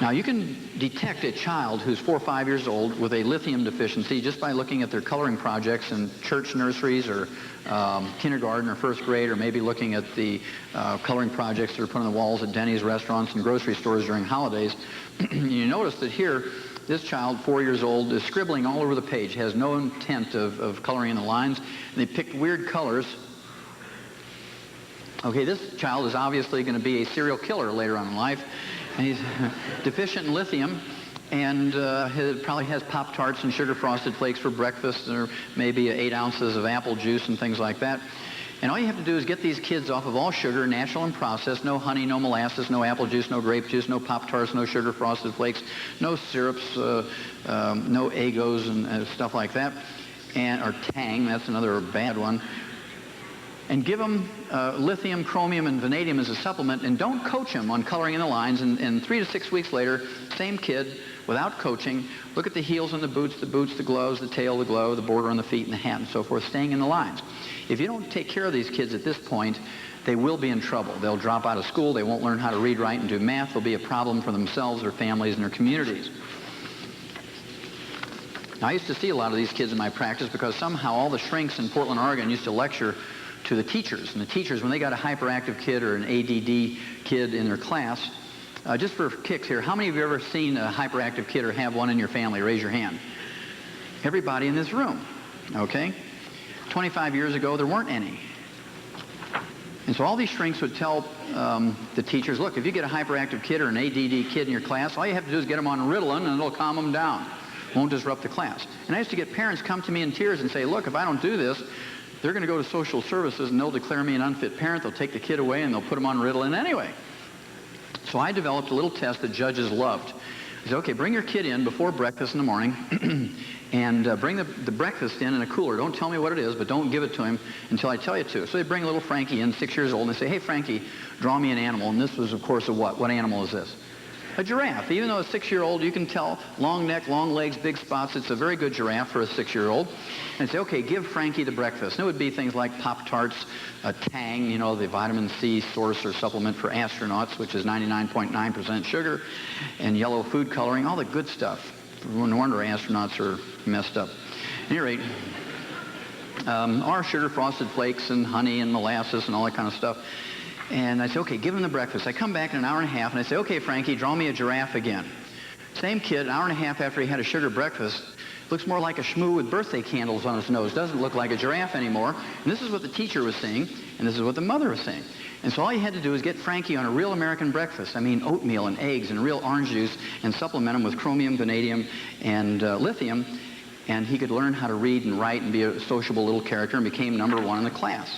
Now, you can detect a child who's 4 or 5 years old with a lithium deficiency just by looking at their coloring projects in church nurseries or kindergarten or first grade, or maybe looking at the coloring projects that are put on the walls at Denny's restaurants and grocery stores during holidays. You notice that here, this child, 4 years old, is scribbling all over the page, has no intent of coloring in the lines, and they picked weird colors. Okay, this child is obviously going to be a serial killer later on in life, and he's deficient in lithium, and probably has Pop-Tarts and sugar frosted flakes for breakfast, or maybe 8 ounces of apple juice and things like that. And all you have to do is get these kids off of all sugar, natural and processed, no honey, no molasses, no apple juice, no grape juice, no Pop-Tarts, no sugar frosted flakes, no syrups, no Eggos and stuff like that, or Tang, that's another bad one. And give them lithium, chromium, and vanadium as a supplement, and don't coach them on coloring in the lines. And 3 to 6 weeks later, same kid, without coaching, look at the heels on the boots, the gloves, the tail, the glove, the border on the feet, and the hat, and so forth, staying in the lines. If you don't take care of these kids at this point, they will be in trouble. They'll drop out of school, they won't learn how to read, write, and do math. They'll be a problem for themselves, their families, and their communities. Now, I used to see a lot of these kids in my practice because somehow all the shrinks in Portland, Oregon used to lecture to the teachers. And the teachers, when they got a hyperactive kid or an ADD kid in their class, just for kicks here, how many of you have ever seen a hyperactive kid or have one in your family? Raise your hand. Everybody in this room, okay? 25 years ago, there weren't any. And so all these shrinks would tell the teachers, look, if you get a hyperactive kid or an ADD kid in your class, all you have to do is get them on Ritalin and it'll calm them down. Won't disrupt the class. And I used to get parents come to me in tears and say, look, if I don't do this, they're going to go to social services and they'll declare me an unfit parent. They'll take the kid away and they'll put him on Ritalin anyway. So I developed a little test that judges loved. I said, okay, bring your kid in before breakfast in the morning and bring the breakfast in a cooler. Don't tell me what it is, but don't give it to him until I tell you to. So they bring little Frankie in, 6 years old, and they say, hey, Frankie, draw me an animal. And this was, of course, a what? What animal is this? A giraffe. Even though a 6-year-old, you can tell, long neck, long legs, big spots. It's a very good giraffe for a 6-year-old. And say, okay, give Frankie the breakfast. And it would be things like Pop-Tarts, Tang, you know, the vitamin C source or supplement for astronauts, which is 99.9% sugar, and yellow food coloring, all the good stuff. No wonder astronauts are messed up. At any rate, or sugar frosted flakes and honey and molasses and all that kind of stuff. And I say, okay, give him the breakfast. I come back in an hour and a half, and I say, okay, Frankie, draw me a giraffe again. Same kid, an hour and a half after he had a sugar breakfast, looks more like a shmoo with birthday candles on his nose. Doesn't look like a giraffe anymore. And this is what the teacher was saying, and this is what the mother was saying. And so all you had to do is get Frankie on a real American breakfast. I mean, oatmeal and eggs and real orange juice, and supplement him with chromium, vanadium, and lithium, and he could learn how to read and write and be a sociable little character and became #1 in the class.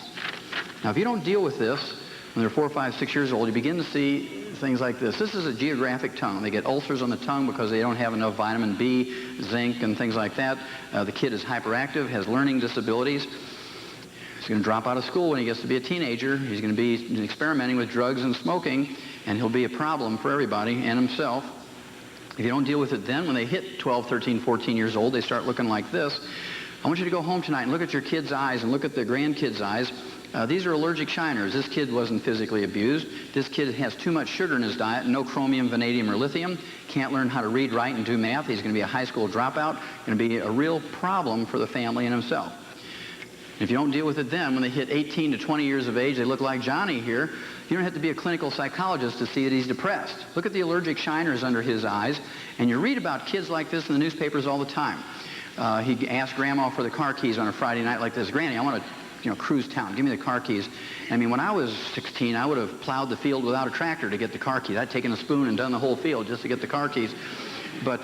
Now, if you don't deal with this, when they're 4, 5, 6 years old, you begin to see things like this. This is a geographic tongue. They get ulcers on the tongue because they don't have enough vitamin B, zinc, and things like that. The kid is hyperactive, has learning disabilities. He's going to drop out of school when he gets to be a teenager. He's going to be experimenting with drugs and smoking, and he'll be a problem for everybody and himself. If you don't deal with it then, when they hit 12, 13, 14 years old, they start looking like this. I want you to go home tonight and look at your kid's eyes and look at the grandkid's eyes. These are allergic shiners. This kid wasn't physically abused. This kid has too much sugar in his diet, no chromium, vanadium, or lithium, can't learn how to read, write, and do math. He's going to be a high school dropout, going to be a real problem for the family and himself. If you don't deal with it then, when they hit 18 to 20 years of age, they look like Johnny here. You don't have to be a clinical psychologist to see that he's depressed. Look at the allergic shiners under his eyes, and you read about kids like this in the newspapers all the time. He asked Grandma for the car keys on a Friday night like this. Granny, I want to cruise town. Give me the car keys. I mean, when I was 16, I would have plowed the field without a tractor to get the car keys. I'd taken a spoon and done the whole field just to get the car keys. But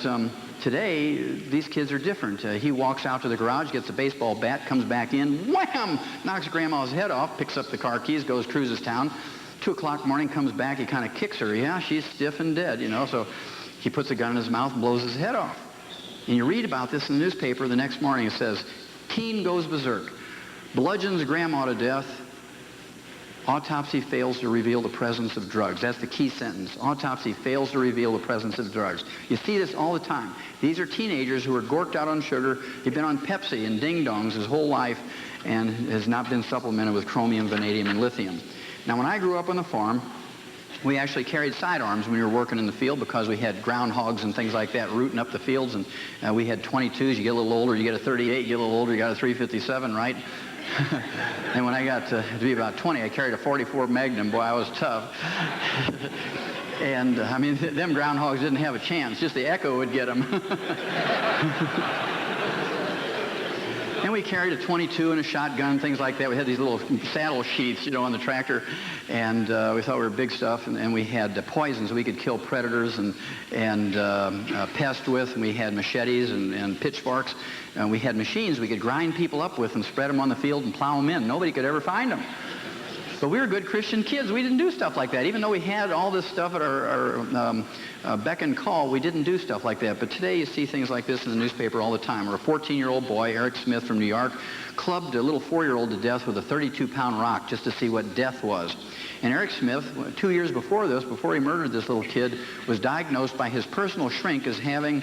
today, these kids are different. He walks out to the garage, gets a baseball bat, comes back in, wham! Knocks Grandma's head off, picks up the car keys, goes cruises town. 2 o'clock morning, comes back, he kind of kicks her. Yeah, she's stiff and dead, so he puts a gun in his mouth and blows his head off. And you read about this in the newspaper the next morning. It says, teen goes berserk. Bludgeons grandma to death. Autopsy fails to reveal the presence of drugs. That's the key sentence. Autopsy fails to reveal the presence of drugs. You see this all the time. These are teenagers who are gorked out on sugar. They've been on Pepsi and ding-dongs his whole life and has not been supplemented with chromium, vanadium, and lithium. Now, when I grew up on the farm, We actually carried sidearms when we were working in the field because we had groundhogs and things like that rooting up the fields, and we had 22s. You get a little older, you get a 38. You get a little older, you got a 357, right? And when I got to be about 20, I carried a 44 Magnum. Boy, I was tough. And, I mean, them groundhogs didn't have a chance. Just the echo would get them. And we carried a 22 and a shotgun, things like that. We had these little saddle sheaths, you know, on the tractor, and we thought we were big stuff. And we had poisons we could kill predators and pests with. And we had machetes and pitchforks. And we had machines we could grind people up with and spread them on the field and plow them in. Nobody could ever find them. But we were good Christian kids. We didn't do stuff like that. Even though we had all this stuff at our beck and call, we didn't do stuff like that. But today you see things like this in the newspaper all the time, where a 14-year-old boy, Eric Smith from New York, clubbed a little 4-year-old to death with a 32-pound rock just to see what death was. And Eric Smith, 2 years before this, before he murdered this little kid, was diagnosed by his personal shrink as having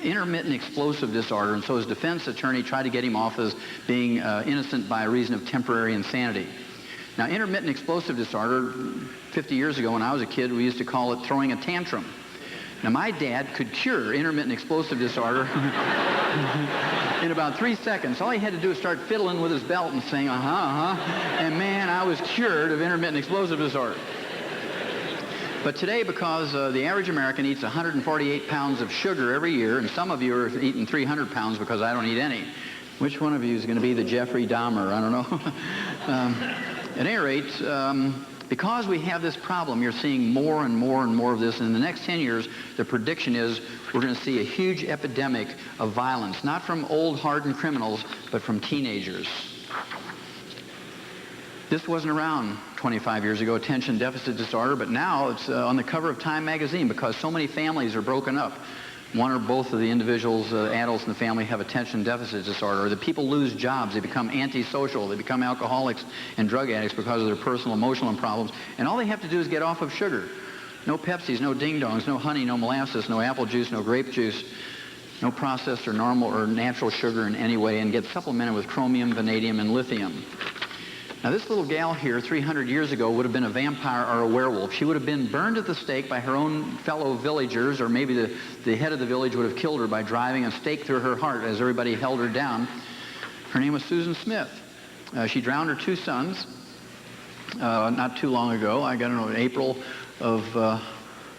intermittent explosive disorder. And so his defense attorney tried to get him off as being innocent by reason of temporary insanity. Now, intermittent explosive disorder, 50 years ago when I was a kid, we used to call it throwing a tantrum. Now, my dad could cure intermittent explosive disorder in about 3 seconds. All he had to do was start fiddling with his belt and saying, and man, I was cured of intermittent explosive disorder. But today, because the average American eats 148 pounds of sugar every year, and some of you are eating 300 pounds because I don't eat any. Which one of you is going to be the Jeffrey Dahmer? I don't know. At any rate, because we have this problem, you're seeing more and more and more of this. And in the next 10 years, the prediction is we're going to see a huge epidemic of violence, not from old hardened criminals, but from teenagers. This wasn't around 25 years ago, attention deficit disorder, but now it's on the cover of Time magazine because so many families are broken up. One or both of the individuals, adults in the family, have attention deficit disorder, or the people lose jobs, they become antisocial, they become alcoholics and drug addicts because of their personal emotional problems, and all they have to do is get off of sugar. No Pepsis, no ding-dongs, no honey, no molasses, no apple juice, no grape juice, no processed or normal or natural sugar in any way, and get supplemented with chromium, vanadium, and lithium. Now, this little gal here 300 years ago would have been a vampire or a werewolf. She would have been burned at the stake by her own fellow villagers, or maybe the head of the village would have killed her by driving a stake through her heart as everybody held her down. Her name was Susan Smith. She drowned her 2 sons not too long ago. I don't know, in April of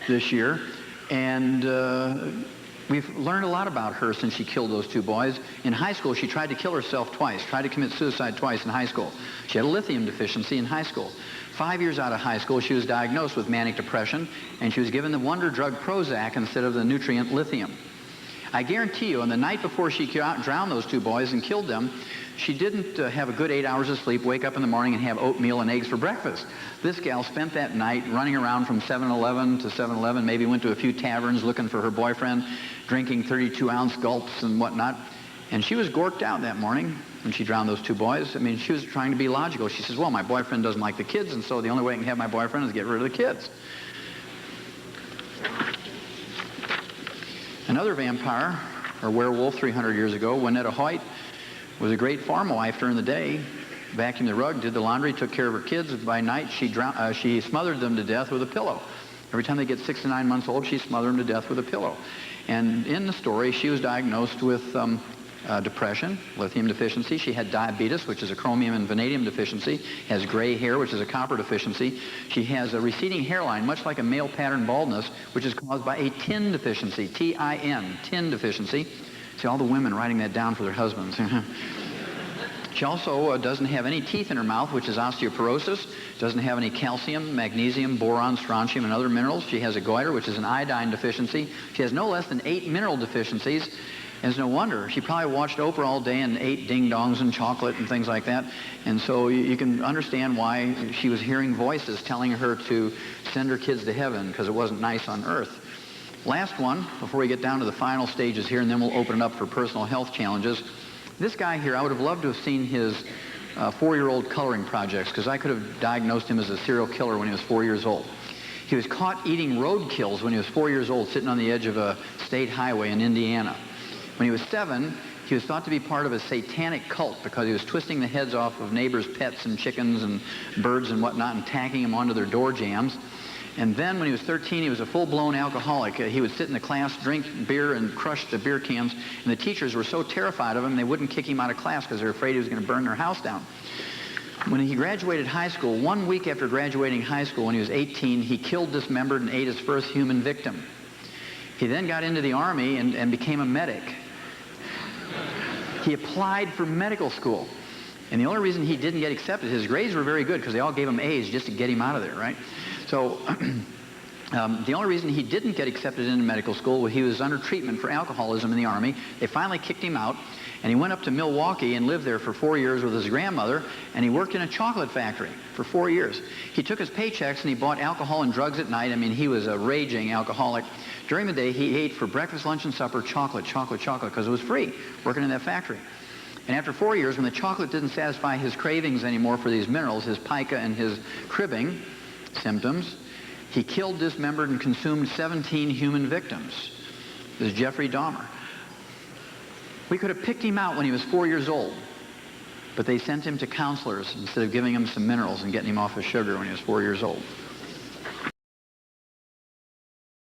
this year. And we've learned a lot about her since she killed those 2 boys. In high school, she tried to kill herself twice, tried to commit suicide twice in high school. She had a lithium deficiency in high school. 5 years out of high school, she was diagnosed with manic depression, and she was given the wonder drug Prozac instead of the nutrient lithium. I guarantee you, on the night before she drowned those 2 boys and killed them, she didn't have a good 8 hours of sleep, wake up in the morning and have oatmeal and eggs for breakfast. This gal spent that night running around from 7-Eleven to 7-Eleven, maybe went to a few taverns looking for her boyfriend, drinking 32-ounce gulps and whatnot. And she was gorked out that morning when she drowned those 2 boys. I mean, she was trying to be logical. She says, well, my boyfriend doesn't like the kids, and so the only way I can have my boyfriend is get rid of the kids. Another vampire, or werewolf, 300 years ago, Winnetta Hoyt, was a great farm wife during the day, vacuumed the rug, did the laundry, took care of her kids. By night, she smothered them to death with a pillow. Every time they get 6 to 9 months old, she smothered them to death with a pillow. And in the story, she was diagnosed with depression, lithium deficiency. She had diabetes, which is a chromium and vanadium deficiency, has gray hair, which is a copper deficiency. She has a receding hairline, much like a male pattern baldness, which is caused by a tin deficiency, T-I-N, tin deficiency. See, all the women writing that down for their husbands. She also doesn't have any teeth in her mouth, which is osteoporosis, doesn't have any calcium, magnesium, boron, strontium, and other minerals. She has a goiter, which is an iodine deficiency. She has no less than 8 mineral deficiencies. And it's no wonder. She probably watched Oprah all day and ate ding-dongs and chocolate and things like that. And so you can understand why she was hearing voices telling her to send her kids to heaven, because it wasn't nice on earth. Last one, before we get down to the final stages here, and then we'll open it up for personal health challenges. This guy here, I would have loved to have seen his 4-year-old coloring projects, because I could have diagnosed him as a serial killer when he was 4 years old. He was caught eating roadkills when he was 4 years old, sitting on the edge of a state highway in Indiana. When he was 7, he was thought to be part of a satanic cult because he was twisting the heads off of neighbors' pets and chickens and birds and whatnot and tacking them onto their door jambs. And then when he was 13, he was a full-blown alcoholic. He would sit in the class, drink beer, and crush the beer cans. And the teachers were so terrified of him, they wouldn't kick him out of class because they were afraid he was going to burn their house down. When he graduated high school, 1 week after graduating high school, when he was 18, he killed, dismembered, and ate his first human victim. He then got into the Army and became a medic. He applied for medical school. And the only reason he didn't get accepted, his grades were very good because they all gave him A's just to get him out of there, right? So the only reason he didn't get accepted into medical school was he was under treatment for alcoholism in the Army. They finally kicked him out, and he went up to Milwaukee and lived there for 4 years with his grandmother, and he worked in a chocolate factory for 4 years. He took his paychecks and he bought alcohol and drugs at night. I mean, he was a raging alcoholic. During the day, he ate for breakfast, lunch, and supper chocolate, because it was free, working in that factory. And after 4 years, when the chocolate didn't satisfy his cravings anymore for these minerals, his pica and his cribbing symptoms, he killed, dismembered, and consumed 17 human victims. This is Jeffrey Dahmer. We could have picked him out when he was 4 years old, but they sent him to counselors instead of giving him some minerals and getting him off of sugar when he was 4 years old.